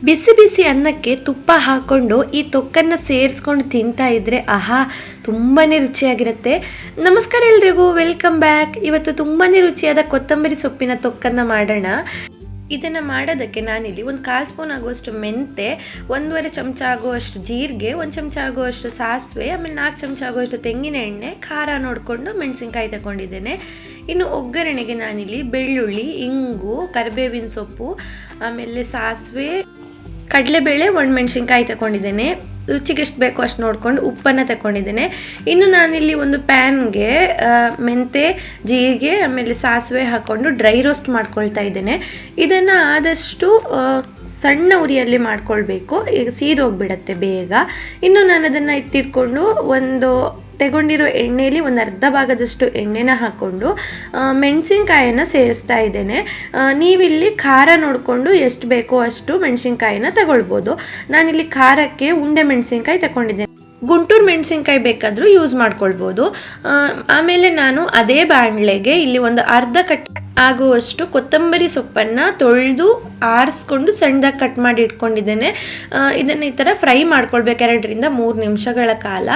ಬಿಸಿ ಬಿಸಿ ಅನ್ನಕ್ಕೆ ತುಪ್ಪ ಹಾಕ್ಕೊಂಡು ಈ ತೊಕ್ಕನ್ನು ಸೇರಿಸ್ಕೊಂಡು ತಿಂತಾ ಇದ್ದರೆ ಆಹಾ ತುಂಬಾ ರುಚಿಯಾಗಿರುತ್ತೆ. ನಮಸ್ಕಾರ ಎಲ್ರಿಗೂ, ವೆಲ್ಕಮ್ ಬ್ಯಾಕ್. ಇವತ್ತು ತುಂಬಾ ರುಚಿಯಾದ ಕೊತ್ತಂಬರಿ ಸೊಪ್ಪಿನ ತೊಕ್ಕನ್ನು ಮಾಡೋಣ. ಇದನ್ನು ಮಾಡೋದಕ್ಕೆ ನಾನಿಲ್ಲಿ ಒಂದು 1/4 ಸ್ಪೂನ್ ಆಗುವಷ್ಟು ಮೆಂತೆ, 1.5 ಚಮಚ ಆಗುವಷ್ಟು ಜೀರಿಗೆ, 1 ಚಮಚ ಆಗುವಷ್ಟು ಸಾಸಿವೆ, ಆಮೇಲೆ 4 ಚಮಚ ಆಗುವಷ್ಟು ತೆಂಗಿನ ಎಣ್ಣೆ, ಖಾರ ನೋಡಿಕೊಂಡು ಮೆಣಸಿನ್ಕಾಯಿ ತಗೊಂಡಿದ್ದೇನೆ. ಇನ್ನು ಒಗ್ಗರಣೆಗೆ ನಾನಿಲ್ಲಿ ಬೆಳ್ಳುಳ್ಳಿ, ಇಂಗು, ಕರಿಬೇವಿನ ಸೊಪ್ಪು, ಆಮೇಲೆ ಸಾಸಿವೆ, ಕಡಲೆಬೇಳೆ, ಒಣಮೆಣಸಿನ್ಕಾಯಿ ತಗೊಂಡಿದ್ದೇನೆ. ರುಚಿಗೆ ಎಷ್ಟು ಬೇಕೋ ಅಷ್ಟು ನೋಡಿಕೊಂಡು ಉಪ್ಪನ್ನು ತಗೊಂಡಿದ್ದೇನೆ. ಇನ್ನು ನಾನಿಲ್ಲಿ ಒಂದು ಪ್ಯಾನ್ಗೆ ಮೆಂತೆ, ಜೀರಿಗೆ, ಆಮೇಲೆ ಸಾಸಿವೆ ಹಾಕ್ಕೊಂಡು ಡ್ರೈ ರೋಸ್ಟ್ ಮಾಡ್ಕೊಳ್ತಾ ಇದ್ದೇನೆ. ಇದನ್ನು ಆದಷ್ಟು ಸಣ್ಣ ಉರಿಯಲ್ಲಿ ಮಾಡ್ಕೊಳ್ಬೇಕು, ಈಗ ಸೀದೋಗ್ಬಿಡತ್ತೆ ಬೇಗ. ಇನ್ನು ನಾನು ಅದನ್ನು ಎತ್ತಿಟ್ಕೊಂಡು ತಗೊಂಡಿರೋ ಎಣ್ಣೆಯಲ್ಲಿ ಒಂದು ಅರ್ಧ ಭಾಗದಷ್ಟು ಎಣ್ಣೆನ ಹಾಕ್ಕೊಂಡು ಮೆಣಸಿನ್ಕಾಯನ್ನು ಸೇರಿಸ್ತಾ ಇದ್ದೇನೆ. ನೀವಿಲ್ಲಿ ಖಾರ ನೋಡಿಕೊಂಡು ಎಷ್ಟು ಬೇಕೋ ಅಷ್ಟು ಮೆಣಸಿನ್ಕಾಯಿನ ತಗೊಳ್ಬೋದು. ನಾನಿಲ್ಲಿ ಖಾರಕ್ಕೆ ಉಂಡೆ ಮೆಣಸಿನ್ಕಾಯಿ ತಗೊಂಡಿದ್ದೇನೆ. ಗುಂಟೂರು ಮೆಣಸಿನ್ಕಾಯಿ ಬೇಕಾದರೂ ಯೂಸ್ ಮಾಡ್ಕೊಳ್ಬೋದು. ಆಮೇಲೆ ನಾನು ಅದೇ ಬಾಣಲೆಗೆ ಇಲ್ಲಿ ಒಂದು ಅರ್ಧ ಕಟ್ ಆಗುವಷ್ಟು ಕೊತ್ತಂಬರಿ ಸೊಪ್ಪನ್ನು ತೊಳೆದು ಆರಿಸ್ಕೊಂಡು ಸಣ್ಣದಾಗಿ ಕಟ್ ಮಾಡಿ ಇಟ್ಕೊಂಡಿದ್ದೇನೆ. ಇದನ್ನು ಈ ಥರ ಫ್ರೈ ಮಾಡ್ಕೊಳ್ಬೇಕು 2 3 ನಿಮಿಷಗಳ ಕಾಲ.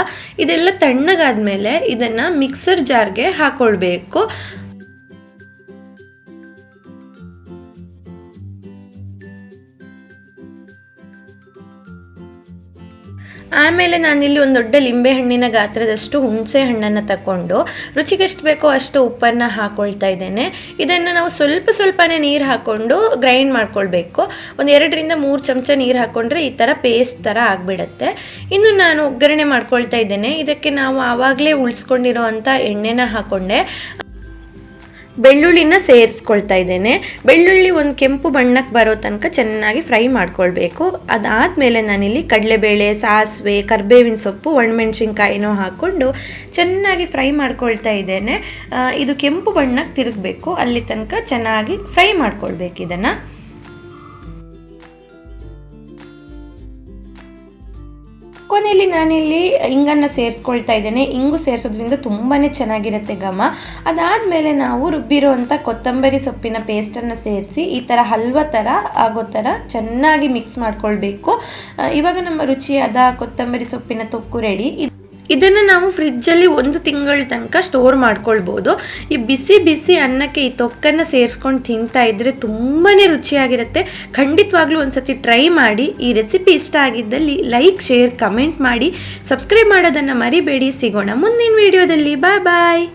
ಇದೆಲ್ಲ ತಣ್ಣಗಾದ್ಮೇಲೆ ಇದನ್ನು ಮಿಕ್ಸರ್ ಜಾರ್ಗೆ ಹಾಕ್ಕೊಳ್ಬೇಕು. ಆಮೇಲೆ ನಾನಿಲ್ಲಿ ಒಂದು ದೊಡ್ಡ ಲಿಂಬೆ ಹಣ್ಣಿನ ಗಾತ್ರದಷ್ಟು ಹುಣಸೆ ಹಣ್ಣನ್ನು ತಗೊಂಡು ರುಚಿಗೆ ಎಷ್ಟು ಬೇಕೋ ಅಷ್ಟು ಉಪ್ಪನ್ನು ಹಾಕ್ಕೊಳ್ತಾ ಇದ್ದೇನೆ. ಇದನ್ನು ನಾವು ಸ್ವಲ್ಪನೇ ನೀರು ಹಾಕ್ಕೊಂಡು ಗ್ರೈಂಡ್ ಮಾಡ್ಕೊಳ್ಬೇಕು. ಒಂದು 2 3 ಚಮಚ ನೀರು ಹಾಕ್ಕೊಂಡ್ರೆ ಈ ಥರ ಪೇಸ್ಟ್ ಥರ ಆಗಿಬಿಡುತ್ತೆ. ಇನ್ನು ನಾನು ಒಗ್ಗರಣೆ ಮಾಡ್ಕೊಳ್ತಾ ಇದ್ದೇನೆ. ಇದಕ್ಕೆ ನಾವು ಆವಾಗಲೇ ಉಳಿಸ್ಕೊಂಡಿರೋ ಅಂಥ ಎಣ್ಣೆನ ಹಾಕ್ಕೊಂಡೆ ಬೆಳ್ಳುಳ್ಳಿನ ಸೇರಿಸ್ಕೊಳ್ತಾ ಇದ್ದೇನೆ. ಬೆಳ್ಳುಳ್ಳಿ ಒಂದು ಕೆಂಪು ಬಣ್ಣಕ್ಕೆ ಬರೋ ತನಕ ಚೆನ್ನಾಗಿ ಫ್ರೈ ಮಾಡ್ಕೊಳ್ಬೇಕು. ಅದಾದಮೇಲೆ ನಾನಿಲ್ಲಿ ಕಡಲೆಬೇಳೆ, ಸಾಸಿವೆ, ಕರಿಬೇವಿನ ಸೊಪ್ಪು, ಒಣಮೆಣಸಿನ್ಕಾಯಿನೂ ಹಾಕ್ಕೊಂಡು ಚೆನ್ನಾಗಿ ಫ್ರೈ ಮಾಡ್ಕೊಳ್ತಾ ಇದ್ದೇನೆ. ಇದು ಕೆಂಪು ಬಣ್ಣಕ್ಕೆ ತಿರುಗಬೇಕು, ಅಲ್ಲಿ ತನಕ ಚೆನ್ನಾಗಿ ಫ್ರೈ ಮಾಡ್ಕೊಳ್ಬೇಕು ಇದನ್ನು. ಕೊನೆಯಲ್ಲಿ ನಾನಿಲ್ಲಿ ಇಂಗನ್ನು ಸೇರಿಸ್ಕೊಳ್ತಾ ಇದ್ದೇನೆ. ಇಂಗು ಸೇರಿಸೋದ್ರಿಂದ ತುಂಬಾ ಚೆನ್ನಾಗಿರುತ್ತೆ ಘಮ. ಅದಾದಮೇಲೆ ನಾವು ರುಬ್ಬಿರುವಂಥ ಕೊತ್ತಂಬರಿ ಸೊಪ್ಪಿನ ಪೇಸ್ಟನ್ನು ಸೇರಿಸಿ ಈ ಥರ ಹಲ್ವ ಥರ ಆಗೋ ಥರ ಚೆನ್ನಾಗಿ ಮಿಕ್ಸ್ ಮಾಡ್ಕೊಳ್ಬೇಕು. ಇವಾಗ ನಮ್ಮ ರುಚಿಯಾದ ಕೊತ್ತಂಬರಿ ಸೊಪ್ಪಿನ ತೊಕ್ಕು ರೆಡಿ. ಇದನ್ನು ನಾವು ಫ್ರಿಜ್ಜಲ್ಲಿ 1 ತಿಂಗಳ ತನಕ ಸ್ಟೋರ್ ಮಾಡ್ಕೊಳ್ಬೋದು. ಈ ಬಿಸಿ ಬಿಸಿ ಅನ್ನಕ್ಕೆ ಈ ತೊಕ್ಕನ್ನು ಸೇರಿಸ್ಕೊಂಡು ತಿಂತಾ ಇದ್ದರೆ ತುಂಬಾ ರುಚಿಯಾಗಿರುತ್ತೆ. ಖಂಡಿತವಾಗ್ಲೂ ಒಂದ್ಸತಿ ಟ್ರೈ ಮಾಡಿ. ಈ ರೆಸಿಪಿ ಇಷ್ಟ ಆಗಿದ್ದಲ್ಲಿ ಲೈಕ್, ಶೇರ್, ಕಮೆಂಟ್ ಮಾಡಿ. ಸಬ್ಸ್ಕ್ರೈಬ್ ಮಾಡೋದನ್ನು ಮರಿಬೇಡಿ. ಸಿಗೋಣ ಮುಂದಿನ ವಿಡಿಯೋದಲ್ಲಿ. ಬಾಯ್ ಬಾಯ್.